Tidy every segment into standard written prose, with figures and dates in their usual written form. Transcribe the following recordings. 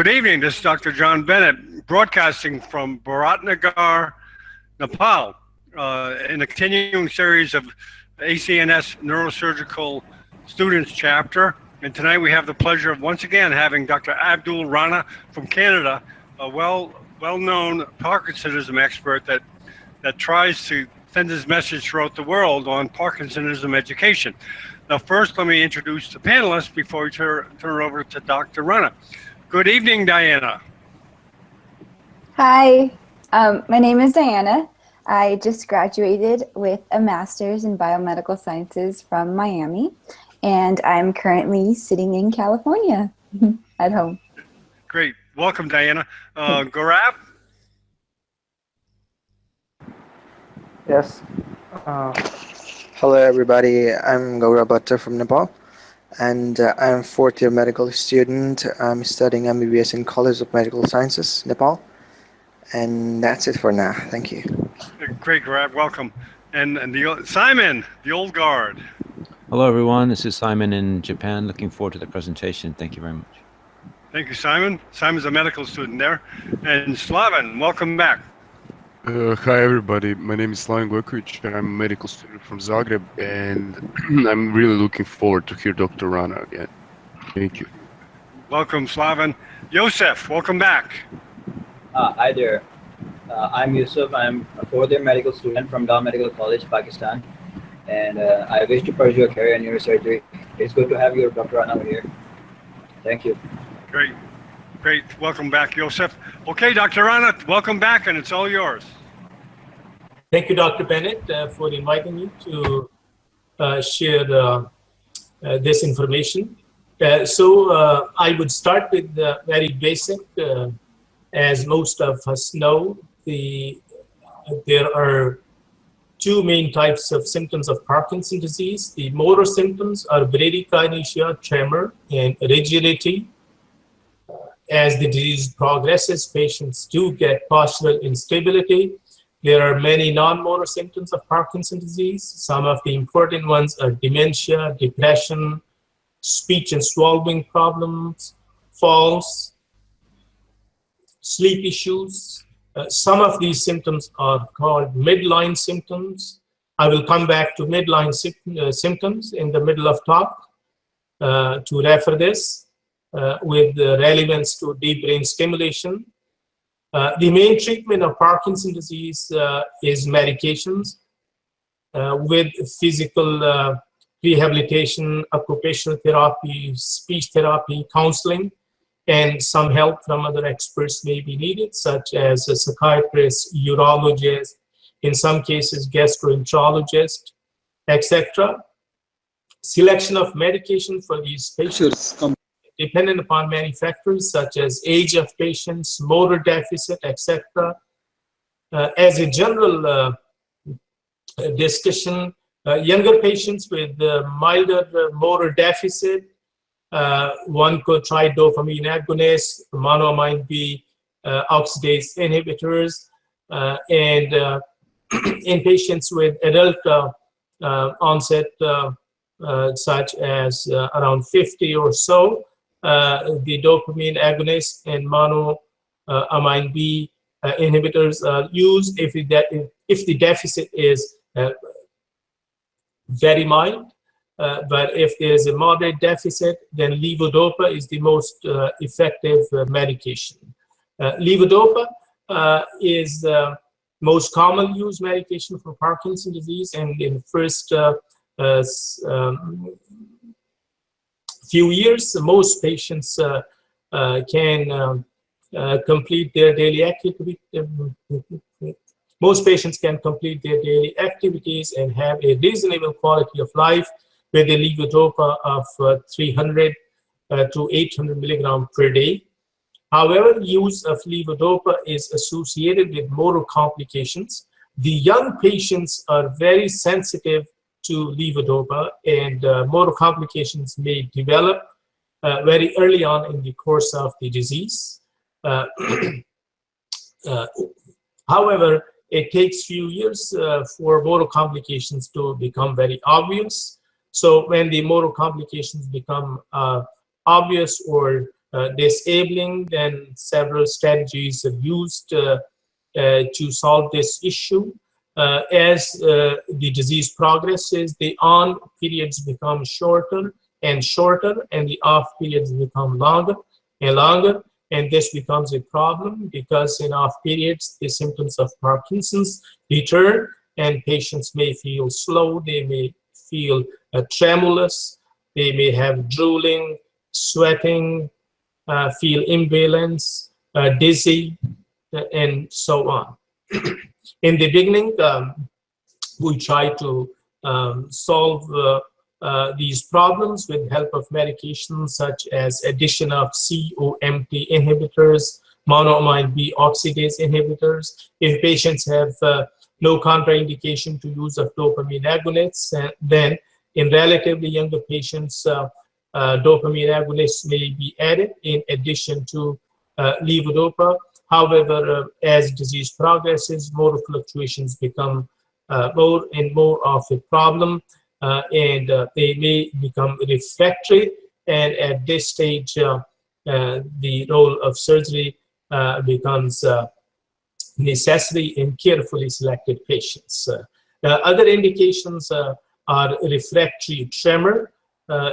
Good evening. This is Dr. John Bennett, broadcasting from Bharatnagar, Nepal, in a continuing series of ACNS Neurosurgical Students Chapter. And tonight we have the pleasure of once again having Dr. Abdul Rana from Canada, a well-known Parkinsonism expert that tries to send his message throughout the world on Parkinsonism education. Now, first, let me introduce the panelists before we turn it over to Dr. Rana. Good evening, Diana. Hi, my name is Diana. I just graduated with a master's in biomedical sciences from Miami, and I'm currently sitting in California at home. Great. Welcome, Diana. Gaurav? Yes. Hello, everybody. I'm Gaurav Bhatta from Nepal, and I'm fourth year medical student. I'm studying MBBS in College of Medical Sciences, Nepal, and that's it for now. Thank you. Great, Gaurav. Welcome. And Simon, the old guard. Hello, everyone. This is Simon in Japan. Looking forward to the presentation. Thank you very much. Thank you, Simon. Simon's a medical student there. And Slaven, welcome back. Hi, everybody. My name is Slaven Gojkovic. I'm a medical student from Zagreb, and I'm really looking forward to hear Dr. Rana again. Thank you. Welcome, Slaven. Yosef, welcome back. Hi there. I'm Yusuf. I'm a fourth-year medical student from Dow Medical College, Pakistan, and I wish to pursue a career in neurosurgery. It's good to have you, Dr. Rana, here. Thank you. Great. Great. Welcome back, Yosef. Okay, Dr. Rana, welcome back, and it's all yours. Thank you, Dr. Bennett, for inviting me to share this information. So I would start with the very basic. As most of us know, there are two main types of symptoms of Parkinson's disease. The motor symptoms are bradykinesia, tremor, and rigidity. As the disease progresses, patients do get postural instability. There are many non-motor symptoms of Parkinson's disease. Some of the important ones are dementia, depression, speech and swallowing problems, falls, sleep issues. Some of these symptoms are called midline symptoms. I will come back to midline symptoms in the middle of talk to refer this with relevance to deep brain stimulation. The main treatment of Parkinson's disease is medications with physical rehabilitation, occupational therapy, speech therapy, counseling, and some help from other experts may be needed, such as a psychiatrist, urologist, in some cases gastroenterologist, etc. Selection of medication for these patients dependent upon many factors such as age of patients, motor deficit, etc. As a general discussion, younger patients with milder motor deficit, one could try dopamine agonists, monoamine B oxidase inhibitors, and in patients with adult onset, such as around 50 or so, the dopamine agonist and monoamine B inhibitors are used if the deficit is very mild. But if there is a moderate deficit, then levodopa is the most effective medication. Levodopa is the most commonly used medication for Parkinson's disease, and in the first few years, most patients can complete their daily activity. Most patients can complete their daily activities and have a reasonable quality of life with a levodopa of 300 to 800 milligrams per day. However, use of levodopa is associated with motor complications. The young patients are very sensitive to levodopa, and motor complications may develop very early on in the course of the disease. However, it takes few years for motor complications to become very obvious. So when the motor complications become obvious or disabling. Then several strategies are used to solve this issue. As the disease progresses, the on periods become shorter and shorter, and the off periods become longer and longer. And this becomes a problem because in off periods, the symptoms of Parkinson's return, and patients may feel slow, they may feel tremulous, they may have drooling, sweating, feel imbalance, dizzy, and so on. In the beginning, we try to solve these problems with help of medications such as addition of COMT inhibitors, monoamine B oxidase inhibitors. If patients have no contraindication to use of dopamine agonists, then in relatively younger patients, dopamine agonists may be added in addition to levodopa. However, as disease progresses, motor fluctuations become more and more of a problem, and they may become refractory. And at this stage, the role of surgery becomes necessary in carefully selected patients. Other indications are refractory tremor,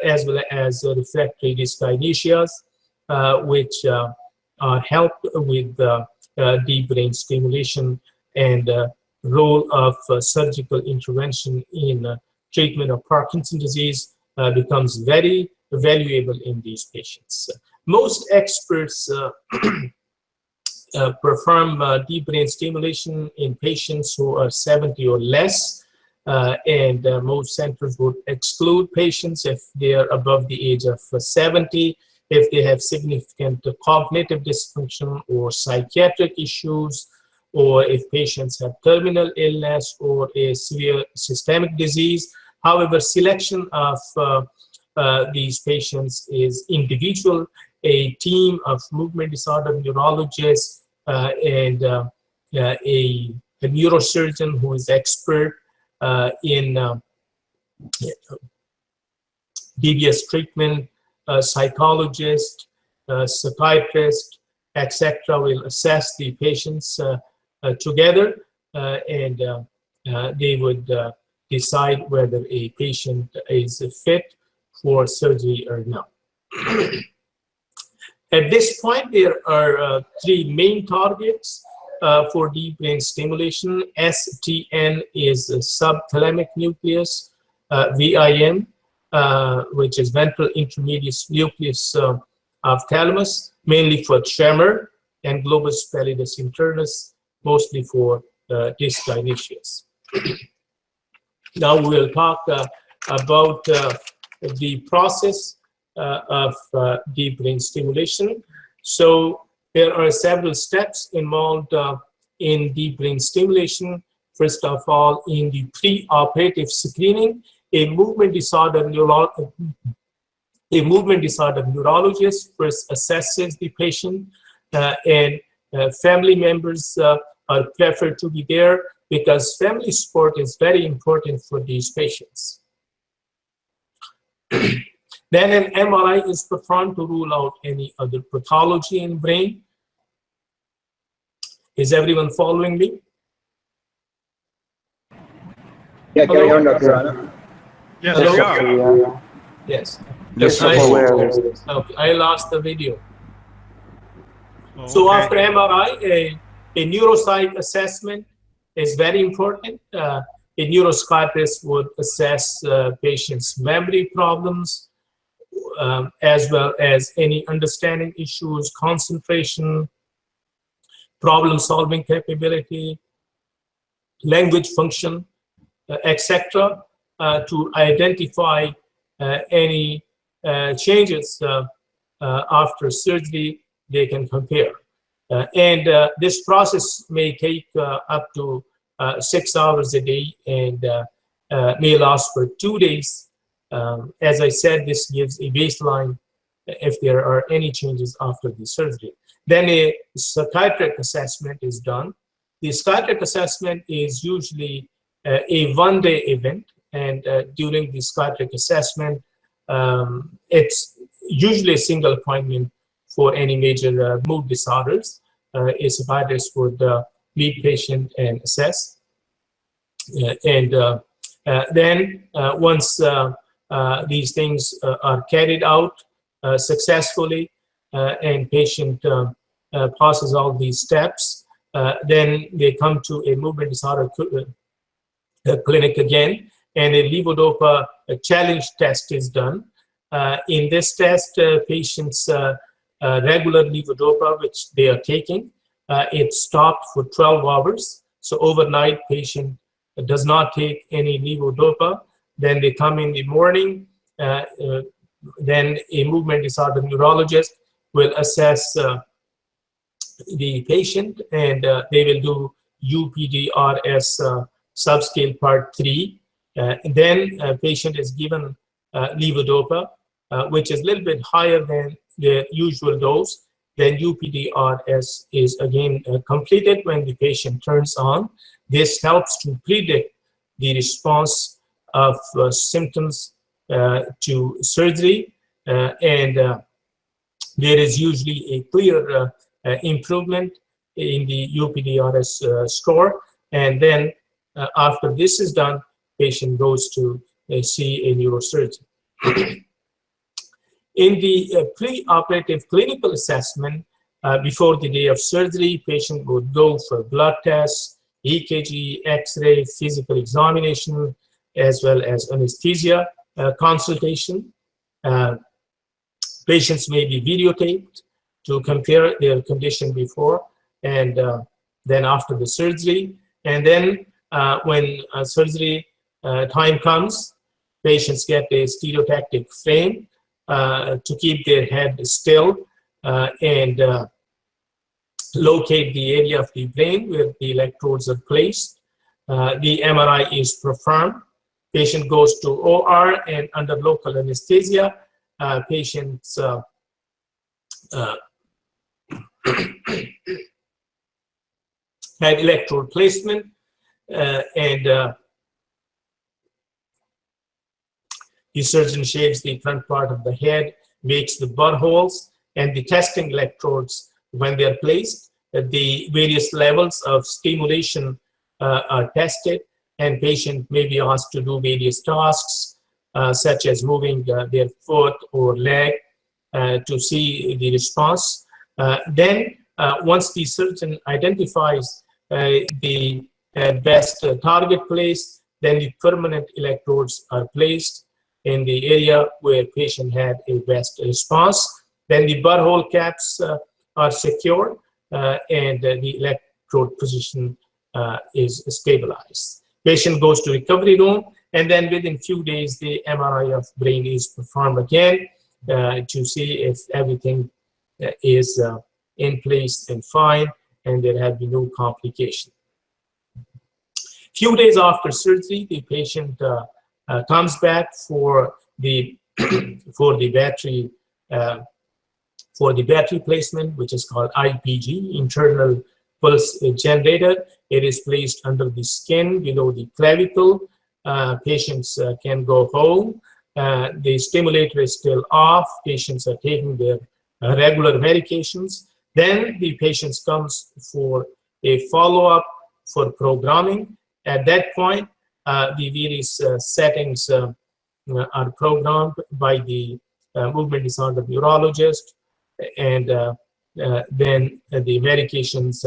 as well as refractory dyskinesias, which are helped with deep brain stimulation, and role of surgical intervention in treatment of Parkinson's disease becomes very valuable in these patients. Most experts perform deep brain stimulation in patients who are 70 or less, and most centers would exclude patients if they are above the age of 70, if they have significant cognitive dysfunction or psychiatric issues, or if patients have terminal illness or a severe systemic disease. However, selection of these patients is individual. A team of movement disorder neurologists and a neurosurgeon who is expert in DBS treatment, psychologist, psychiatrist, etc. will assess the patients together, and they would decide whether a patient is fit for surgery or not. At this point, there are three main targets for deep brain stimulation. STN is a subthalamic nucleus, VIN, which is ventral intermediate nucleus of thalamus, mainly for tremor, and globus pallidus internus, mostly for dyskinesias. Now we'll talk about the process of deep brain stimulation. So there are several steps involved in deep brain stimulation. First of all, in the pre-operative screening, a movement disorder neurologist first assesses the patient, and family members are preferred to be there because family support is very important for these patients. Then an MRI is performed to rule out any other pathology in brain. Is everyone following me? Yeah, carry on, Dr. Rana. Yes, Hello? we are. Yes. Yes, Okay, I lost the video. Oh, So okay. after MRI, a neuropsych assessment is very important. A neuropsychiatrist would assess patients' memory problems, as well as any understanding issues, concentration, problem-solving capability, language function, etc., to identify any changes after surgery they can compare. And this process may take up to 6 hours a day and may last for 2 days. As I said, this gives a baseline if there are any changes after the surgery. Then a psychiatric assessment is done. The psychiatric assessment is usually a one-day event, and during the psychiatric assessment, it's usually a single appointment for any major mood disorders. A psychiatrist would meet patient and assess. Then once these things are carried out successfully and patient passes all these steps, then they come to a movement disorder clinic again, and a levodopa challenge test is done. In this test, patients regular levodopa, which they are taking, it stopped for 12 hours. So overnight, patient does not take any levodopa. Then they come in the morning. Then a movement disorder neurologist will assess the patient, and they will do UPDRS subscale part 3. Then patient is given levodopa, which is a little bit higher than the usual dose. Then UPDRS is again completed when the patient turns on. This helps to predict the response of symptoms to surgery, and there is usually a clear improvement in the UPDRS score. And then after this is done, patient goes to see a neurosurgeon. In the pre-operative clinical assessment, before the day of surgery, patient would go for blood tests, EKG, X-ray, physical examination, as well as anesthesia consultation. Patients may be videotaped to compare their condition before and then after the surgery. And then when surgery time comes, patients get a stereotactic frame to keep their head still and locate the area of the brain where the electrodes are placed. The MRI is performed. Patient goes to OR, and under local anesthesia, patients have electrode placement, and the surgeon shaves the front part of the head, makes the bud holes, and the testing electrodes, when they are placed, the various levels of stimulation are tested, and patient may be asked to do various tasks, such as moving their foot or leg to see the response. Then, once the surgeon identifies the best target place, then the permanent electrodes are placed in the area where patient had a best response. Then the bud hole caps are secured, and the electrode position is stabilized. Patient goes to recovery room, and then within few days, the MRI of brain is performed again to see if everything is in place and fine, and there have been no complication. Few days after surgery, the patient comes back for the battery placement, which is called IPG, internal pulse generator. It is placed under the skin below the clavicle. Patients can go home. The stimulator is still off. Patients are taking their regular medications. Then the patient comes for a follow-up for programming. At that point, the various settings are programmed by the movement disorder neurologist, and then the medications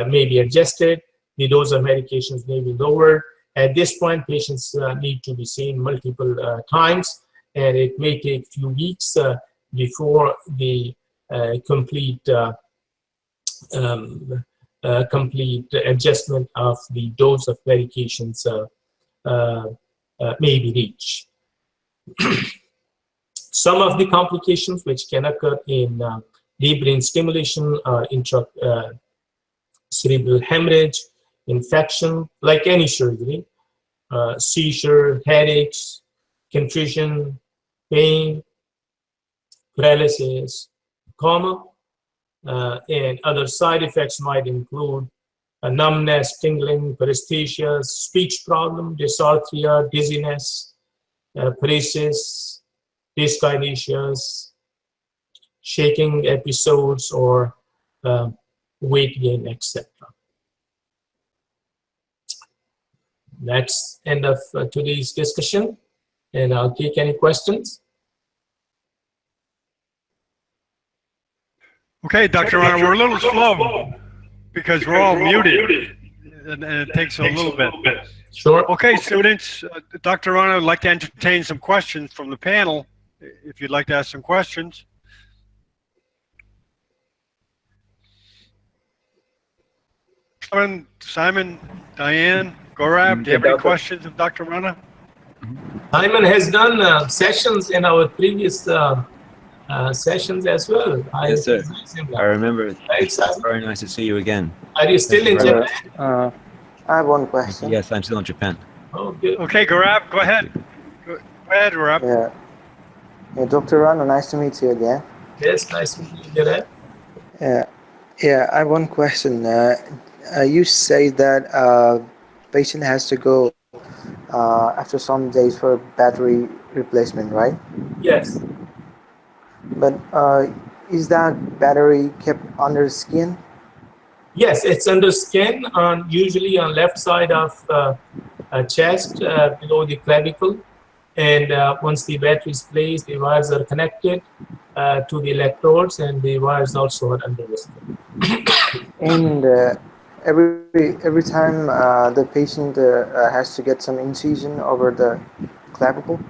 may be adjusted. The dose of medications may be lowered. At this point, patients need to be seen multiple times, and it may take a few weeks before the complete adjustment of the dose of medications may be reached. Some of the complications which can occur in deep brain stimulation are cerebral hemorrhage, infection, like any surgery, seizure, headaches, confusion, pain, paralysis, coma, and other side effects might include numbness, tingling, paresthesia, speech problem, dysarthria, dizziness, paresis, dyskinesias, shaking episodes or weight gain, etc. That's end of today's discussion, and I'll take any questions. Okay, Dr. Rana, we're a little slow because we're all muted, and it takes a little bit. Sure. Okay, students, Dr. Rana would like to entertain some questions from the panel, if you'd like to ask some questions. Simon, Diane, Gaurav, do you have any questions of Dr. Rana? Simon has done sessions in our previous sessions as well. Yes, sir. I remember. Right, It's very nice to see you again. Are you still in Hello. Japan? I have one question. Yes, I'm still in Japan. Oh, good. Okay, Gaurav, go ahead. Go ahead, Gaurav. Yeah, Dr. Rana, nice to meet you again. Yes, nice to meet you. Yeah, I have one question. You say that patient has to go after some days for battery replacement, right? Yes. But is that battery kept under the skin? Yes, it's under skin, usually on left side of chest, below the clavicle. And once the battery is placed, the wires are connected to the electrodes, and the wires also are under the skin. And every time the patient has to get some incision over the clavicle?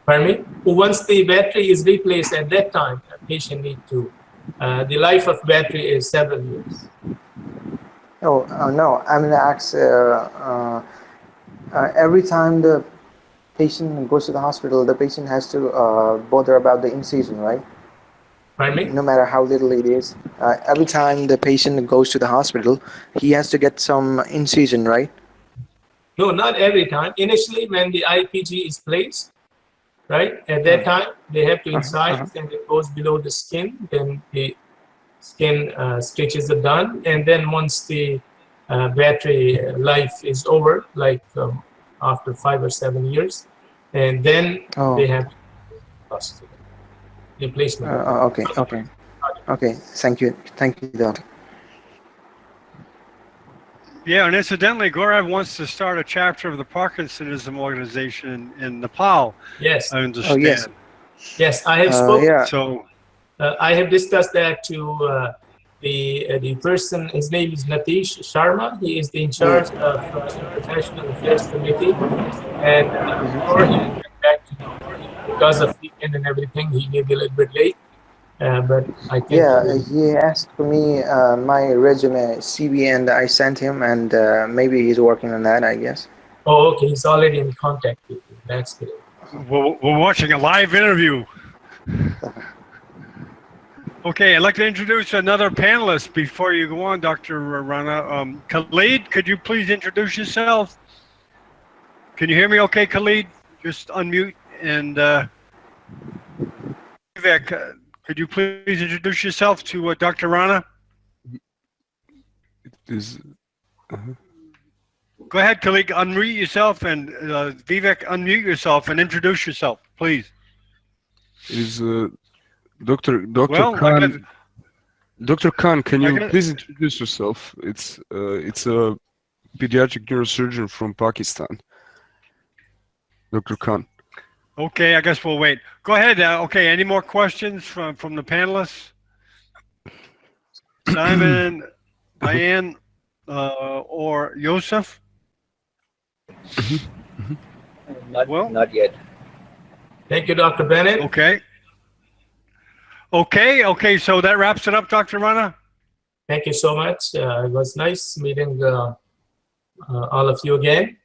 Pardon me? Once the battery is replaced, at that time, the patient needs to. The life of battery is several years. Oh, no, I'm going to ask every time the patient goes to the hospital, the patient has to bother about the incision, right? Pardon me? No matter how little it is. Every time the patient goes to the hospital, he has to get some incision, right? No, not every time. Initially, when the IPG is placed, right, at that time, they have to incise, and it goes below the skin. Then the skin stitches are done. And then once the battery life is over, like after 5 or 7 years, and then they have to replacement. Okay. Thank you, doctor. Yeah, and incidentally, Gaurav wants to start a chapter of the Parkinsonism organization in Nepal. Yes. I understand. Oh, yes. Yes, I have spoken. Yeah. So I have discussed that to the person. His name is Natish Sharma. He is the in charge of International Affairs Committee, and before he went back to because of weekend and everything, he may be a little bit late. But I think he asked for me my resume, CV, and I sent him, and maybe he's working on that, I guess. Oh, okay. He's already in contact with you. That's good. we're watching a live interview. Okay, I'd like to introduce another panelist before you go on, Dr. Rana. Khalid, could you please introduce yourself? Can you hear me okay, Khalid? Just unmute. And Vivek, could you please introduce yourself to Dr. Rana? Go ahead, Khalid, unmute yourself, and Vivek, unmute yourself and introduce yourself, please. Is Dr. Khan? Dr. Khan, can you please introduce yourself? It's a pediatric neurosurgeon from Pakistan. Dr. Khan. Okay, I guess we'll wait. Go ahead. Okay, any more questions from the panelists? Simon, Diane, or Yosef? Not yet. Thank you, Dr. Bennett. Okay, so that wraps it up, Dr. Rana. Thank you so much. It was nice meeting all of you again.